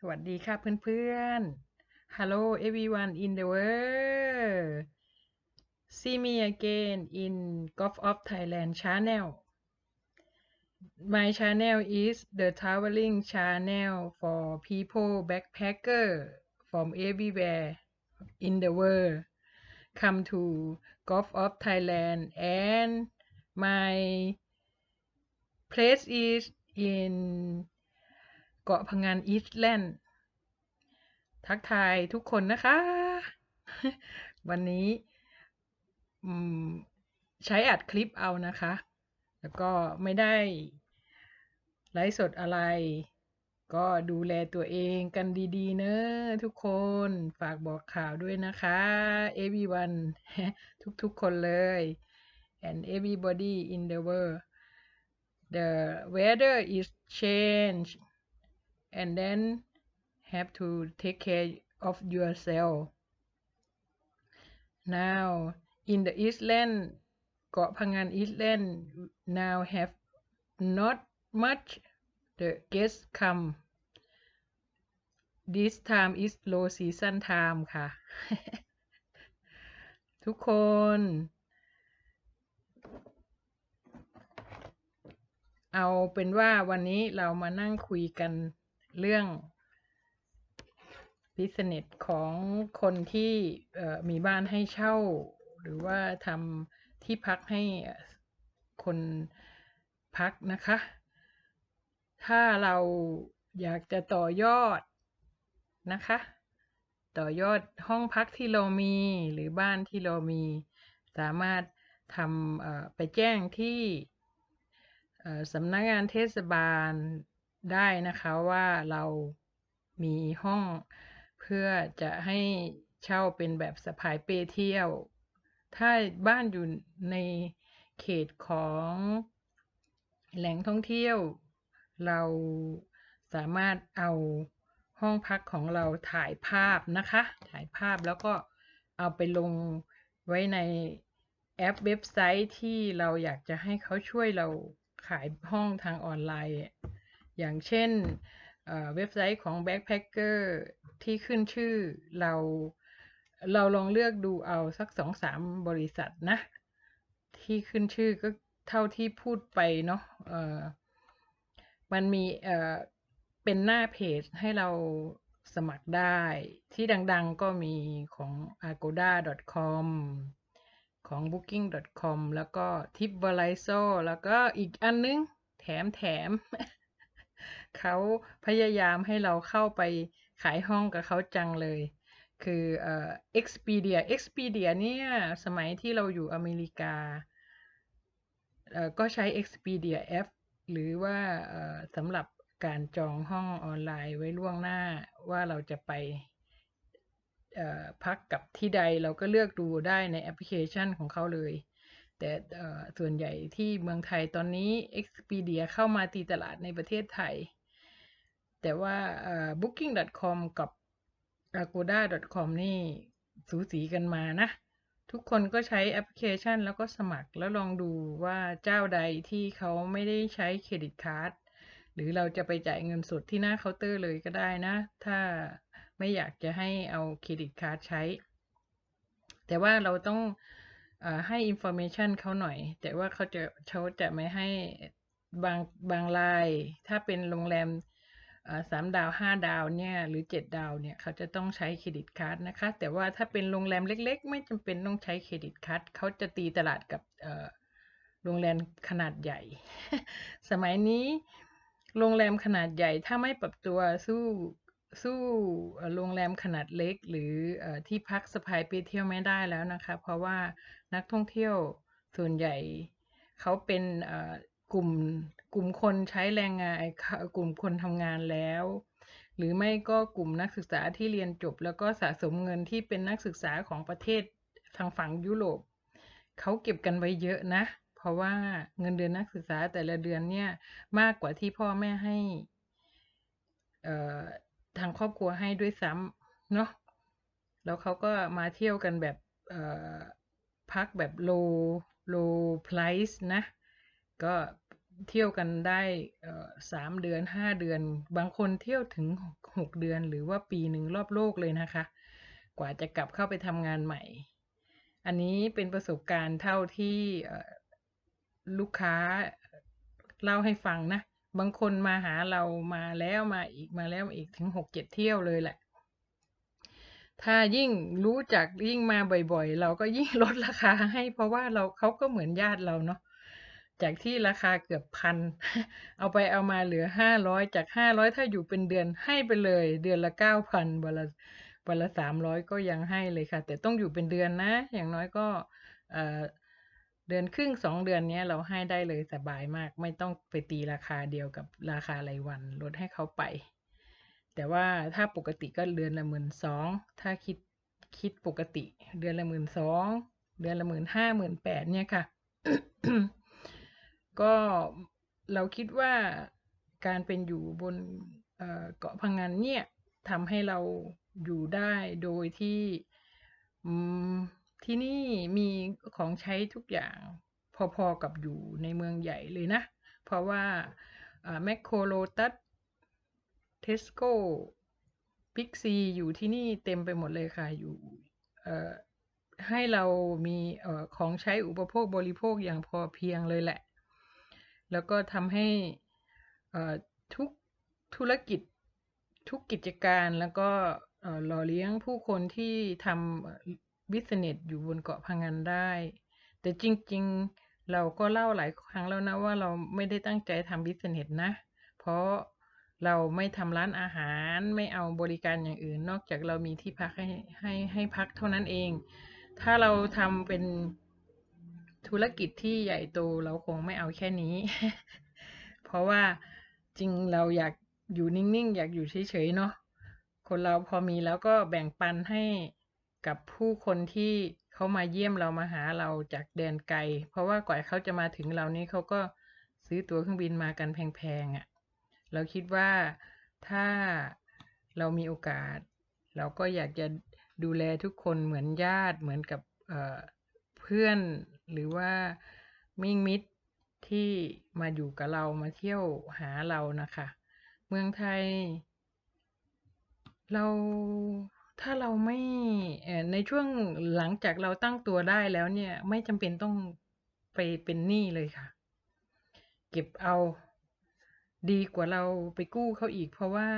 สวัสดีค่ะเพื่อนๆ Hello everyone in the world. See me again in Golf of Thailand channel. My channel is the traveling channel for people backpacker from everywhere in the world. Come to Golf of Thailand and my place is in เกาะพะงันอีสแลนด์ ทักทายทุกคนนะคะ วันนี้อืมใช้อัดคลิปเอานะคะ แล้วก็ไม่ได้ไลฟ์สดอะไร ก็ดูแลตัวเองกันดีๆเนอะทุกคน ฝากบอกข่าวด้วยนะคะ everyone ทุกๆคนเลย and everybody in the world the weather is change and then have to take care of yourself now in the Eastland เกาะพะงัน Eastland now have not much the guests come this time is low season time ค่ะ ทุกคนเอาเป็นว่าวันนี้เรามานั่งคุยกันเรื่อง business ของคนที่มีบ้านให้เช่าหรือว่าทำที่พักให้คนพักนะคะ ถ้าเราอยากจะต่อยอดนะคะ ต่อยอดห้องพักที่เรามีหรือบ้านที่เรามีสามารถทำไปแจ้งที่สำนักงานเทศบาลได้นะคะว่าเรามีห้องเพื่อจะให้เช่าเป็นแบบสะพายเป้เที่ยว ถ้าบ้านอยู่ในเขตของแหล่งท่องเที่ยว เราสามารถเอาห้องพักของเราถ่ายภาพนะคะ ถ่ายภาพแล้วก็เอาไปลงไว้ในแอปเว็บไซต์ที่เราอยากจะให้เขาช่วยเราขายห้องทางออนไลน์ อย่างเช่นเว็บไซต์ของ Backpacker ที่ขึ้นชื่อเราลองเลือกดูเอาสัก 2-3 บริษัทนะ ที่ขึ้นชื่อก็เท่าที่พูดไปเนาะมันมีเป็นหน้าเพจให้เราสมัครได้ที่ดังๆก็มีของ agoda.com ของ booking.com แล้วก็ tripAdvisor แล้วก็อีกอันนึงแถม เขาพยายามให้เราเข้าไปขายห้องกับเขาจังเลยคือExpedia เนี่ยสมัยที่เราอยู่อเมริกาก็ใช้ Expedia แอปหรือว่าสำหรับการจองห้องออนไลน์ไว้ล่วงหน้าว่าเราจะไปพักกับที่ใดเราก็เลือกดูได้ในแอปพลิเคชันของเขาเลยแต่ส่วนใหญ่ที่เมืองไทยตอนนี้ Expedia เข้ามาตีตลาดในประเทศไทยแต่ว่าbooking.com กับ agoda.com นี่สูสีกันมานะทุกคนก็ใช้แอปพลิเคชันแล้วก็สมัครแล้วลองดูว่าเจ้าใดที่เขาไม่ได้ใช้เครดิตการ์ดหรือเราจะไปจ่ายเงินสดที่หน้าเคาน์เตอร์เลยก็ได้นะถ้าไม่อยากจะให้เอาเครดิตการ์ดใช้แต่ว่าเราต้องให้ information เขาหน่อยแต่ว่าเขาจะไม่ให้บางรายถ้าเป็นโรงแรม3 ดาว 5 ดาวเนี่ยหรือ7 ดาวเนี่ยเขาจะต้องใช้เครดิตการ์ดนะคะแต่ว่าถ้าเป็นโรงแรมเล็กๆไม่จำเป็นต้องใช้เครดิตการ์ดเขาจะตีตลาดกับโรงแรมขนาดใหญ่ สมัยนี้โรงแรมขนาดใหญ่ถ้าไม่ปรับตัวสู้โรงแรมขนาดเล็กหรือที่พักสะพายเป้เที่ยวไม่ได้แล้วนะคะเพราะว่านักท่องเที่ยวส่วนใหญ่เขาเป็นกลุ่มคนใช้แรงงานกลุ่มคนทำงานแล้วหรือไม่ก็กลุ่มนักศึกษาที่เรียนจบแล้วก็สะสมเงินที่เป็นนักศึกษาของประเทศทางฝั่งยุโรปเขาเก็บกันไว้เยอะนะเพราะว่าเงินเดือนนักศึกษาแต่ละเดือนเนี่ยมากกว่าที่พ่อแม่ให้ทางครอบครัวให้ด้วยซ้ำเนาะแล้วเขาก็มาเที่ยวกันแบบพักแบบ low price นะก็ เที่ยวกันได้3 เดือน5 เดือนบางคนเที่ยวถึง6 เดือนหรือว่าปีหนึ่งรอบโลกเลยนะคะกว่าจะกลับเข้าไปทำงานใหม่อันนี้เป็นประสบการณ์เท่าที่ลูกค้าเล่าให้ฟังนะบางคนมาหาเรามาแล้วมาอีกมาแล้วอีกถึง6-7 เที่ยวเลยแหละถ้ายิ่งรู้จักยิ่งมาบ่อยๆเราก็ยิ่งลดราคาให้เพราะว่าเขาก็เหมือนญาติเราเนาะจากที่ราคาเกือบพันเอาไปเอามาเหลือ500จาก500ถ้าอยู่เป็นเดือนให้ไปเลยเดือนละ 9,000วันละ300ก็ยังให้เลยค่ะแต่ต้องอยู่เป็นเดือนนะอย่างน้อยก็เอ่อเดือนครึ่ง2 เดือนเนี้ยเราให้ได้เลยสบายมากไม่ต้องไปตีราคาเดียวกับราคารายวันลดให้เขาไปแต่ว่าถ้าปกติก็เดือนละ12,000ถ้าคิดปกติเดือนละ12,000เดือนละ15,000 18,000เนี่ยค่ะ ก็เราคิดว่าการเป็นอยู่บนเกาะพะงันเนี่ยทำให้เราอยู่ได้โดยที่อืมที่นี่มีของใช้ทุกอย่างพอๆกับอยู่ในเมืองใหญ่เลยนะเพราะว่าแมคโครโลตัสเทสโก้บิ๊กซีอยู่ที่นี่เต็มไปหมดเลยค่ะอยู่เอ่อให้เรามีของใช้อุปโภคบริโภคอย่างพอเพียงเลยแหละ แล้วก็ทำให้ทุกธุรกิจทุกกิจการแล้วก็หล่อเลี้ยงผู้คนที่ทำบิสเนสอยู่บนเกาะพะงันได้แต่จริงๆเราก็เล่าหลายครั้งแล้วนะว่าเราไม่ได้ตั้งใจทำบิสเนสนะเพราะเราไม่ทำร้านอาหารไม่เอาบริการอย่างอื่นนอกจากเรามีที่พักให้พักเท่านั้นเองถ้าเราทำเป็นธุรกิจที่ใหญ่โตเราคงไม่เอาแค่นี้ เพราะว่าจริงเราอยากอยู่นิ่งๆอยากอยู่เฉยๆเนาะคนเราพอมีแล้วก็แบ่งปันให้กับผู้คนที่เขามาเยี่ยมเรามาหาเราจากแดนไกลเพราะว่ากว่าเขาจะมาถึงเรานี่เขาก็ซื้อตั๋วเครื่องบินมากันแพงๆอ่ะเราคิดว่าถ้าเรามีโอกาสเราก็อยากจะดูแลทุกคนเหมือนญาติเหมือนกับเพื่อนหรือว่ามิ่งมิตรที่มาอยู่กับเรามาเที่ยวหาเรานะคะเมืองไทยเราถ้าเราไม่ในช่วงหลังจากเราตั้งตัวได้แล้วเนี่ยไม่จำเป็นต้องไปเป็นหนี้เลยค่ะเก็บเอาดีกว่าเราไปกู้เขาอีกเพราะว่า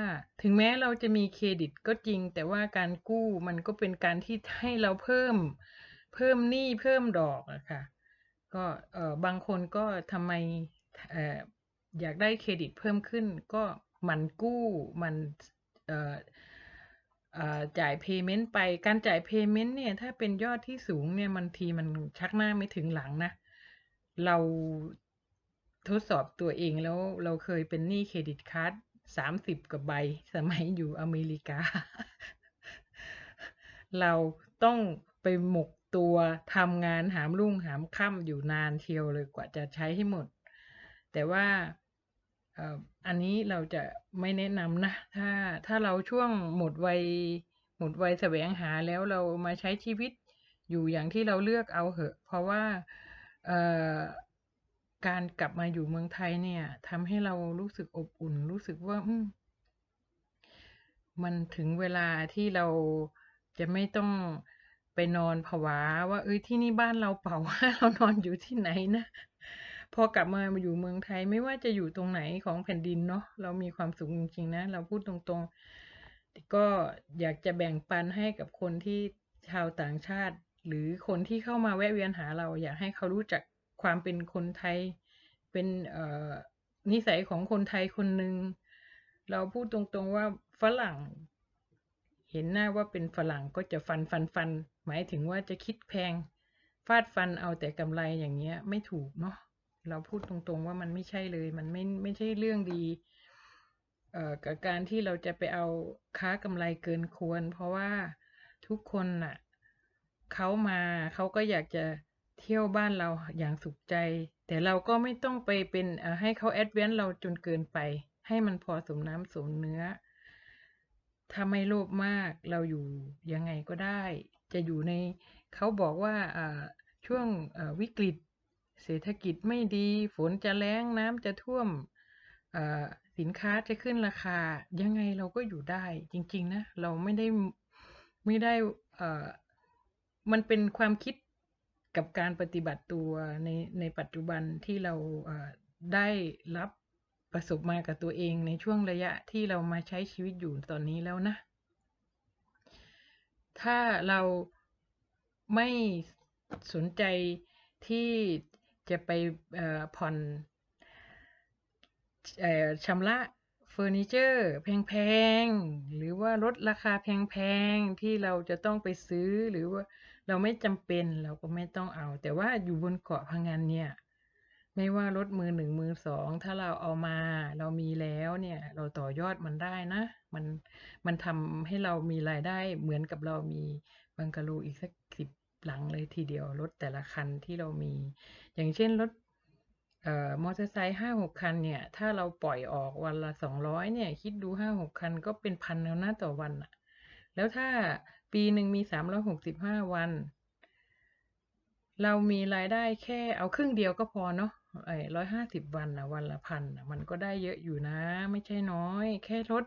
ถึงแม้เราจะมีเครดิตก็จริงแต่ว่าการกู้มันก็เป็นการที่ให้เราเพิ่มหนี้เพิ่มดอกอะค่ะ ก็บางคนก็ทำไมเอ่ออยากได้เครดิตเพิ่มขึ้นก็หมั่นกู้หมั่นเอ่อจ่ายเพย์เมนต์ไปการจ่ายเพย์เมนต์เนี่ยถ้าเป็นยอดที่สูงเนี่ยบางทีมันชักหน้าไม่ถึงหลังนะเราทดสอบตัวเองแล้วเราเคยเป็นหนี้เครดิตการ์ด30กว่าใบสมัยอยู่อเมริกา เราต้องไปหมกตัวทำงานหามรุ่งหามค่ำอยู่นานเทียวเลยกว่าจะใช้ให้หมดแต่ว่าเอ่ออันนี้เราจะไม่แนะนำนะถ้าเราช่วงหมดวัยแสวงหาแล้วเรามาใช้ชีวิตอยู่อย่างที่เราเลือกเอาเหอะเพราะว่าเอ่อการกลับมาอยู่เมืองไทยเนี่ยทำให้เรารู้สึกอบอุ่นรู้สึกว่ามันถึงเวลาที่เราจะไม่ต้องไปนอนผวาว่าเอ้ยที่นี่บ้านเราเปล่าว่าเรานอนอยู่ที่ไหนนะพอกลับมาอยู่เมืองไทยไม่ว่าจะอยู่ตรงไหนของแผ่นดินเนาะเรามีความสุขจริงๆนะเราพูดตรงๆก็อยากจะแบ่งปันให้กับคนที่ชาวต่างชาติหรือคนที่เข้ามาแวะเวียนหาเราอยากให้เขารู้จักความเป็นคนไทยเป็นนิสัยของคนไทยคนหนึ่งเราพูดตรงๆว่าฝรั่งเห็นหน้าว่าเป็นฝรั่งก็จะฟันหมายถึงว่าจะคิดแพงฟาดฟันเอาแต่กำไรอย่างเงี้ยไม่ถูกเนาะเราพูดตรงๆว่ามันไม่ใช่เลยมันไม่ใช่เรื่องดีกับการที่เราจะไปเอาค้ากำไรเกินควรเพราะว่าทุกคนน่ะเขามาเขาก็อยากจะเที่ยวบ้านเราอย่างสุขใจแต่เราก็ไม่ต้องไปเป็นให้เขาแอดเวนต์เราจนเกินไปให้มันพอสมน้ำสมเนื้อถ้าไม่โลภมากเราอยู่ยังไงก็ได้จะอยู่ในเขาบอกว่าช่วงวิกฤต เศรษฐกิจไม่ดีฝนจะแล้งน้ำจะท่วมเอ่อสินค้าจะขึ้นราคายังไงเราก็อยู่ได้จริงๆนะเราไม่ได้เอ่อมันเป็นความคิดกับการปฏิบัติตัวในปัจจุบันที่เราได้รับประสบมากับตัวเองในช่วงระยะที่เรามาใช้ชีวิตอยู่ตอนนี้แล้วนะถ้าเราไม่สนใจที่จะไปผ่อนชำระเฟอร์นิเจอร์แพงๆหรือว่าลดราคาแพงๆที่เราจะต้องไปซื้อหรือว่าเราไม่จำเป็นเราก็ไม่ต้องเอาแต่ว่าอยู่บนเกาะพะงันเนี่ยไม่ว่ารถมือหนึ่งมือสองถ้าเราเอามาเรามีแล้วเนี่ยเราต่อยอดมันได้นะมันมันทำให้เรามีรายได้เหมือนกับเรามีบังกะโลอีกสัก10หลังเลยทีเดียวรถแต่ละคันที่เรามีอย่างเช่นรถมอเตอร์ไซค์5-6คันเนี่ยถ้าเราปล่อยออกวันละ200เนี่ยคิดดู5-6คันก็เป็นพันแล้วนะต่อวันน่ะแล้วถ้าปีหนึ่งมี365วันเรามีรายได้แค่เอาครึ่งเดียวก็พอเนาะ150วันน่ะวันละพันน่ะมันก็ได้เยอะอยู่นะไม่ใช่น้อยแค่รถ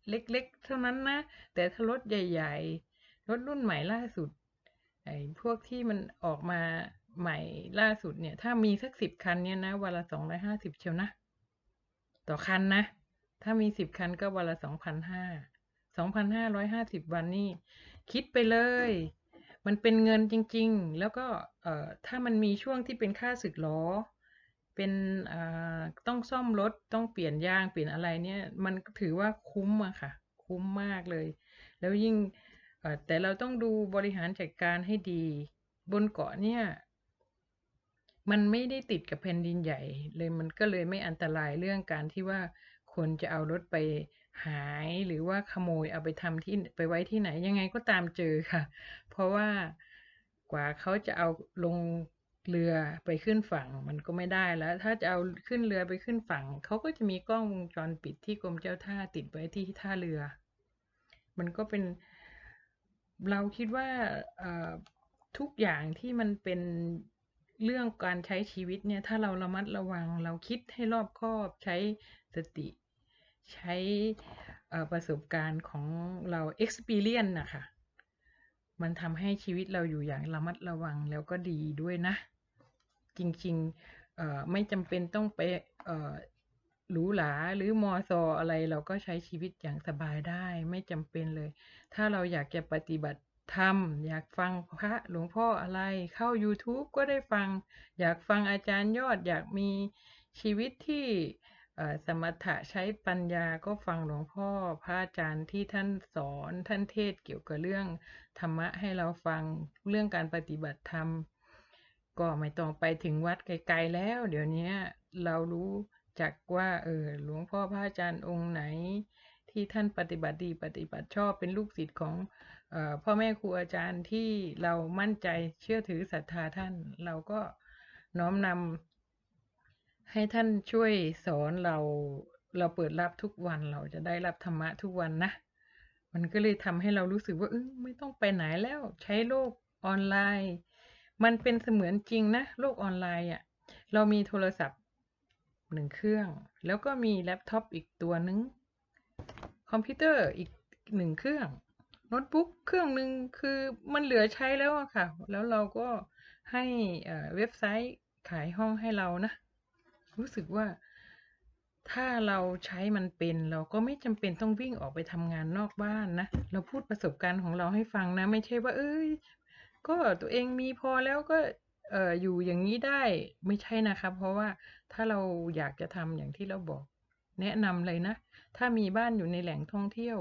เล็กๆเท่านั้นนะแต่ถ้ารถใหญ่ๆรถรุ่นใหม่ล่าสุดพวกที่มันออกมาใหม่ล่าสุดเนี่ยถ้ามีสัก10คันเนี่ยนะวันละ250เชียวนะต่อคันนะถ้ามี10คันก็วันละ2,500 2,550วันนี่คิดไปเลยมันเป็นเงินจริงๆแล้วก็ถ้ามันมีช่วงที่เป็นค่าสึกล้อเป็นต้องซ่อมรถต้องเปลี่ยนยางเปลี่ยนอะไรเนี่ยมันถือว่าคุ้มอะค่ะคุ้มมากเลยแล้วยิ่งแต่เราต้องดูบริหารจัดการให้ดีบนเกาะเนี่ยมันไม่ได้ติดกับแผ่นดินใหญ่เลยมันก็เลยไม่อันตรายเรื่องการที่ว่าคนจะเอารถไปหายหรือว่าขโมยเอาไปทำที่ไปไว้ที่ไหนยังไงก็ตามเจอค่ะเพราะว่ากว่าเขาจะเอาลงเรือไปขึ้นฝั่งมันก็ไม่ได้แล้วถ้าจะเอาขึ้นเรือไปขึ้นฝั่งเขาก็จะมีกล้องวงจรปิดที่กรมเจ้าท่าติดไว้ที่ท่าเรือมันก็เป็นเราคิดว่าเอ่อทุกอย่างที่มันเป็นเรื่องการใช้ชีวิตเนี่ยถ้าเราระมัดระวังเราคิดให้รอบคอบใช้สติใช้ประสบการณ์ของเรา experience น่ะค่ะมันทำให้ชีวิตเราอยู่อย่างระมัดระวังแล้วก็ดีด้วยนะจริงๆไม่จำเป็นต้องไปเอ่อหรูหราหรือมอซออะไรเราก็ใช้ชีวิตอย่างสบายได้ไม่จำเป็นเลยถ้าเราอยากจะปฏิบัติธรรมอยากฟังพระหลวงพ่ออะไรเข้ายูทูบก็ได้ฟังอยากฟังอาจารย์ยอดอยากมีชีวิตที่สมถะใช้ปัญญาก็ฟังหลวงพ่อพระอาจารย์ที่ท่านสอนท่านเทศน์เกี่ยวกับเรื่องธรรมะให้เราฟังเรื่องการปฏิบัติธรรมก็ไม่ต้องไปถึงวัดไกลๆแล้วเดี๋ยวนี้เรารู้จักว่าหลวงพ่อพระอาจารย์องค์ไหนที่ท่านปฏิบัติดีปฏิบัติชอบเป็นลูกศิษย์ของพ่อแม่ครูอาจารย์ที่เรามั่นใจเชื่อถือศรัทธาท่านเราก็น้อมนำให้ท่านช่วยสอนเราเปิดรับทุกวันเราจะได้รับธรรมะทุกวันนะมันก็เลยทำให้เรารู้สึกว่าไม่ต้องไปไหนแล้วใช้โลกออนไลน์มันเป็นเสมือนจริงนะโลกออนไลน์อ่ะเรามีโทรศัพท์1 เครื่องแล้วก็มีแล็ปท็อปอีกตัวนึงคอมพิวเตอร์อีก1 เครื่องโน้ตบุ๊กเครื่องหนึ่งคือมันเหลือใช้แล้วอะค่ะแล้วเราก็ให้เว็บไซต์ขายห้องให้เรานะรู้สึกว่าถ้าเราใช้มันเป็นเราก็ไม่จำเป็นต้องวิ่งออกไปทำงานนอกบ้านนะเราพูดประสบการณ์ของเราให้ฟังนะไม่ใช่ว่าก็ตัวเองมีพอแล้วก็อยู่อย่างนี้ได้ไม่ใช่นะคะเพราะว่าถ้าเราอยากจะทำอย่างที่เราบอกแนะนำเลยนะถ้ามีบ้านอยู่ในแหล่งท่องเที่ยว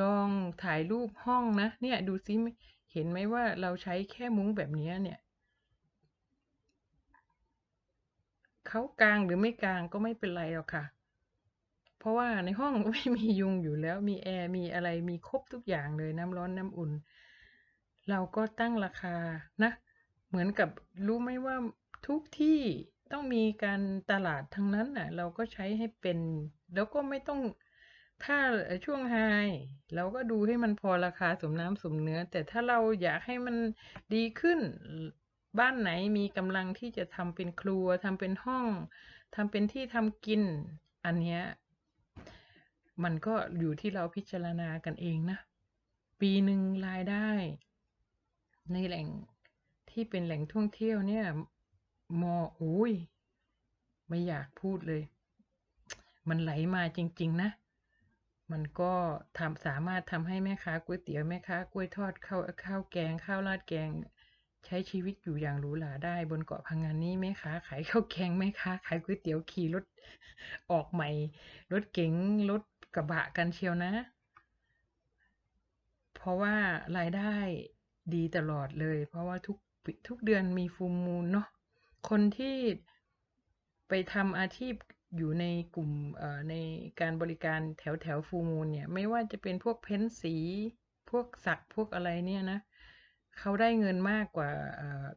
ลองถ่ายรูปห้องนะเนี่ยดูซิเห็นไหมว่าเราใช้แค่มุ้งแบบนี้เนี่ยเขากางหรือไม่กางก็ไม่เป็นไรหรอกค่ะเพราะว่าในห้องไม่มียุงอยู่แล้วมีแอร์มีอะไรมีครบทุกอย่างเลยน้ำร้อนน้ำอุ่นเราก็ตั้งราคานะเหมือนกับรู้ไหมว่าทุกที่ต้องมีการตลาดทั้งนั้นน่ะเราก็ใช้ให้เป็นแล้วก็ไม่ต้องถ้าช่วงไฮเราก็ดูให้มันพอราคาสมน้ำสมเนื้อแต่ถ้าเราอยากให้มันดีขึ้น บ้านไหนมีกำลังที่จะทำเป็นครัวทำเป็นห้องทำเป็นที่ทำกินอันเนี้ยมันก็อยู่ที่เราพิจารณากันเองนะปีหนึ่งรายได้ในแหล่งที่เป็นแหล่งท่องเที่ยวเนี่ยอุ้ยไม่อยากพูดเลยมันไหลมาจริงๆนะมันก็สามารถทำให้แม่ค้าก๋วยเตี๋ยวแม่ค้ากล้วยทอดข้าวแกงข้าวราดแกงใช้ชีวิตอยู่อย่างหรูหราได้บนเกาะพังงานนี้แม่ค้าขายข้าวแกงแม่ค้าขายก๋วยเตี๋ยวขี่รถออกใหม่รถเก๋งรถกระบะกันเชียวนะเพราะว่ารายได้ดีตลอดเลยเพราะว่าทุกเดือนมีฟูลมูนเนาะคนที่ไปทำอาชีพอยู่ในกลุ่มในการบริการแถวฟูลมูนเนี่ยไม่ว่าจะเป็นพวกเพ้นท์สีพวกสักพวกอะไรเนี่ยนะเขาได้เงินมากกว่า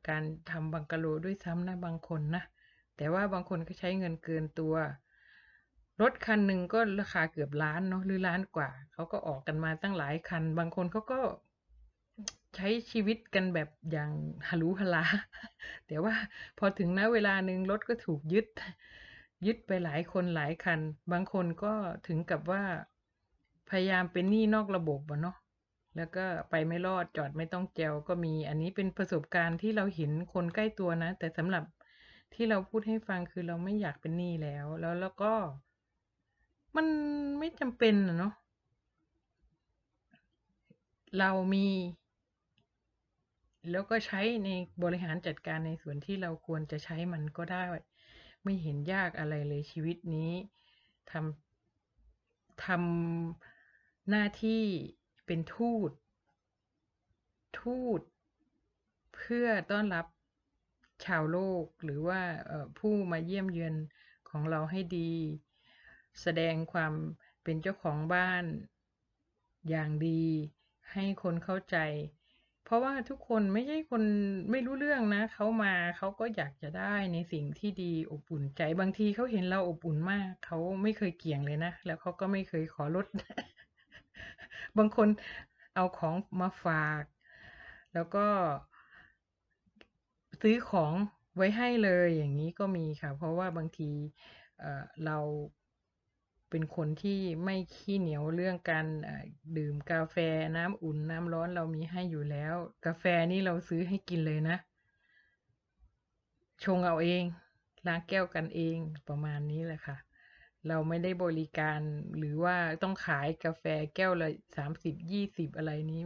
การทำบังกะโลด้วยซ้ำนะบางคนนะแต่ว่าบางคนก็ใช้เงินเกินตัวรถคันหนึ่งก็ราคาเกือบล้านเนาะหรือล้านกว่าเขาก็ออกกันมาตั้งหลายคันบางคนเขาก็ใช้ชีวิตกันแบบอย่างหรูหราแต่ว่าพอถึงณเวลาหนึ่งรถก็ถูกยึดไปหลายคนหลายคันบางคนก็ถึงกับว่าพยายามเป็นหนี้นอกระบบอะเนาะแล้วก็ไปไม่รอดจอดไม่ต้องแจวก็มีอันนี้เป็นประสบการณ์ที่เราเห็นคนใกล้ตัวนะแต่สำหรับที่เราพูดให้ฟังคือเราไม่อยากเป็นหนี้แล้วก็มันไม่จำเป็นอะเนาะเรามีแล้วก็ใช้ในบริหารจัดการในส่วนที่เราควรจะใช้มันก็ได้ไม่เห็นยากอะไรเลยชีวิตนี้ททำหน้าที่เป็นทูตเพื่อต้อนรับชาวโลกหรือว่าผู้มาเยี่ยมเยือนของเราให้ดีแสดงความเป็นเจ้าของบ้านอย่างดีให้คนเข้าใจเพราะว่าทุกคนไม่ใช่คนไม่รู้เรื่องนะเขามาเขาก็อยากจะได้ในสิ่งที่ดีอบอุ่นใจบางทีเขาเห็นเราอบอุ่นมากเขาไม่เคยเกี่ยงเลยนะแล้วเขาก็ไม่เคยขอลด บางคนเอาของมาฝากแล้วก็ซื้อของไว้ให้เลยอย่างนี้ก็มีค่ะเพราะว่าบางทีเราเป็นคนที่ไม่ขี้เหนียวเรื่องการดื่มกาแฟน้ำอุ่นน้ำร้อนเรามีให้อยู่แล้วกาแฟนี่เราซื้อให้กินเลยนะชงเอาเองล้างแก้วกันเองประมาณนี้แหละค่ะเราไม่ได้บริการหรือว่าต้องขายกาแฟแก้วละ30-20อะไรนี้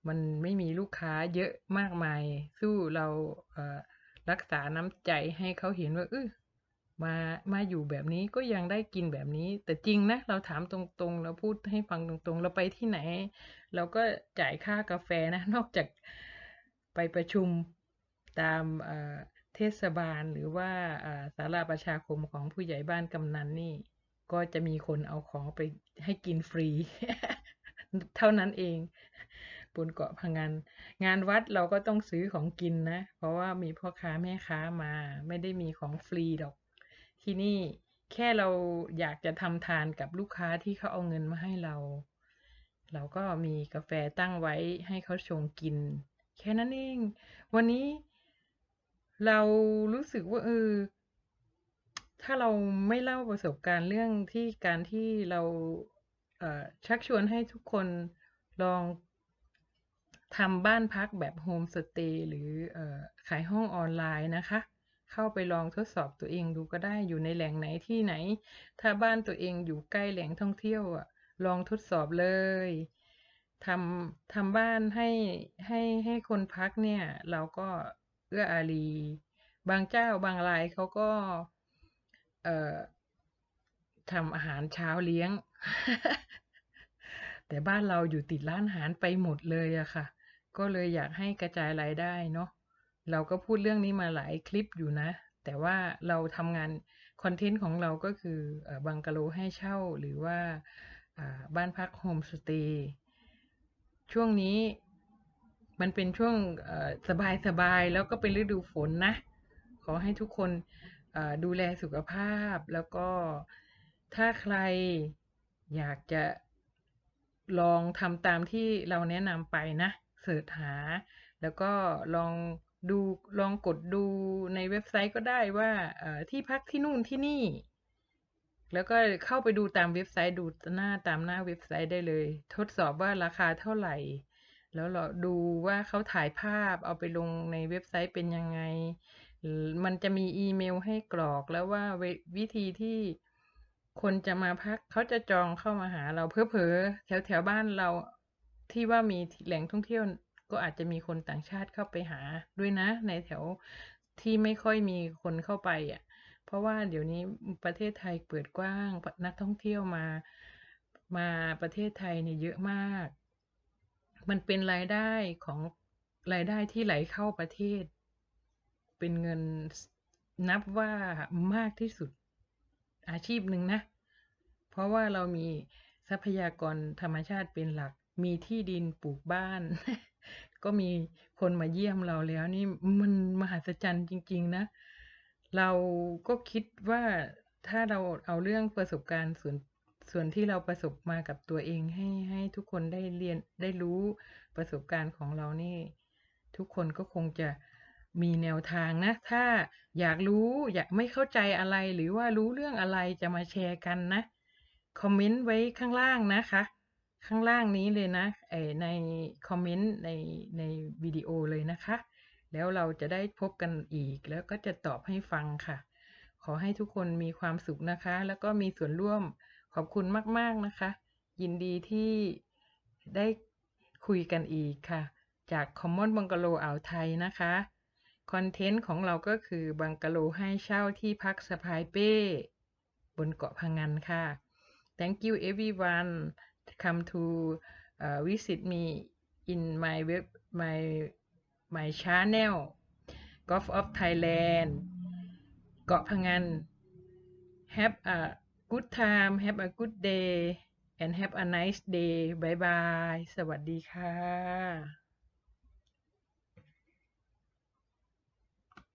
มันไม่มีลูกค้าเยอะมากมายสู้เราเอ่อรักษาน้ำใจให้เขาเห็นว่ามามาอยู่แบบนี้ก็ยังได้กินแบบนี้แต่จริงนะเราถามตรงๆเราพูดให้ฟังตรงๆเราไปที่ไหนเราก็จ่ายค่ากาแฟนะนอกจากไปประชุมตามเทศบาลหรือว่าศาลาประชาคมของผู้ใหญ่บ้านกำนันนี่ก็จะมีคนเอาของไปให้กินฟรีเท่านั้นเองบนเกาะพะงันงานวัดเราก็ต้องซื้อของกินนะเพราะว่ามีพ่อค้าแม่ค้ามาไม่ได้มีของฟรีหรอกที่นี่แค่เราอยากจะทำทานกับลูกค้าที่เขาเอาเงินมาให้เราก็มีกาแฟตั้งไว้ให้เขาชงกินแค่นั้นเองวันนี้เรารู้สึกว่าถ้าเราไม่เล่าประสบการณ์เรื่องที่การที่เราชักชวนให้ทุกคนลองทำบ้านพักแบบโฮมสเตย์หรือขายห้องออนไลน์นะคะเข้าไปลองทดสอบตัวเองดูก็ได้อยู่ในแหล่งไหนที่ไหนถ้าบ้านตัวเองอยู่ใกล้แหล่งท่องเที่ยวอ่ะลองทดสอบเลยทำบ้านให้คนพักเนี่ยเราก็เอื้ออารีบางเจ้าบางรายเขาก็เอ่อทำอาหารเช้าเลี้ยง แต่บ้านเราอยู่ติดร้านอาหารไปหมดเลยอะค่ะก็เลยอยากให้กระจายรายได้เนาะเราก็พูดเรื่องนี้มาหลายคลิปอยู่นะแต่ว่าเราทำงานคอนเทนต์ของเราก็คือบังกะโลให้เช่าหรือว่าบ้านพักโฮมสเตย์ช่วงนี้มันเป็นช่วงสบายๆแล้วก็เป็นฤดูฝนนะขอให้ทุกคนดูแลสุขภาพแล้วก็ถ้าใครอยากจะลองทำตามที่เราแนะนำไปนะเสิร์ชหา แล้วก็ลองดูลองกดดูในเว็บไซต์ก็ได้ว่าที่พักที่นู่นที่นี่ แล้วก็เข้าไปดูตามเว็บไซต์ดูตามหน้าเว็บไซต์ได้เลยทดสอบว่าราคาเท่าไหร่แล้วเราดูว่าเขาถ่ายภาพเอาไปลงในเว็บไซต์เป็นยังไงมันจะมีอีเมลให้กรอกแล้วว่าวิธีที่คนจะมาพักเขาจะจองเข้ามาหาเราเผลอๆแถวบ้านเราที่ว่ามีแหล่งท่องเที่ยวก็อาจจะมีคนต่างชาติเข้าไปหาด้วยนะในแถวที่ไม่ค่อยมีคนเข้าไปอ่ะ เพราะว่าเดี๋ยวนี้ประเทศไทยเปิดกว้างนักท่องเที่ยวมาประเทศไทยเนี่ยเยอะมาก มันเป็นรายได้ของรายได้ที่ไหลเข้าประเทศเป็นเงินนับว่ามากที่สุดอาชีพหนึ่งนะเพราะว่าเรามีทรัพยากรธรรมชาติเป็นหลักมีที่ดินปลูกบ้านก็มีคนมาเยี่ยมเราแล้วนี่มันมหัศจรรย์จริงๆนะเราก็คิดว่าถ้าเราเอาเรื่องประสบการณ์ส่วนที่เราประสบมากับตัวเองให้ทุกคนได้เรียนได้รู้ประสบการณ์ของเรานี่ทุกคนก็คงจะมีแนวทางนะถ้าอยากรู้อยากไม่เข้าใจอะไรหรือว่ารู้เรื่องอะไรจะมาแชร์กันนะคอมเมนต์ไว้ข้างล่างนะคะข้างล่างนี้เลยนะในคอมเมนต์ในวิดีโอเลยนะคะแล้วเราจะได้พบกันอีกแล้วก็จะตอบให้ฟังค่ะ ขอให้ทุกคนมีความสุขนะคะแล้วก็มีส่วนร่วมขอบคุณมากๆนะคะยินดีที่ได้คุยกันอีกค่ะจาก Common Bungalow อ่าวไทยนะคะคอนเทนต์ของเราก็คือบังกะโลให้เช่าที่พักสะพายเป้บนเกาะพะงันค่ะ Thank you everyone come to visit me in my my channel Gulf of Thailand เกาะพะงัน Have a good time have a good day and have a nice day บ๊ายบายสวัสดีค่ะ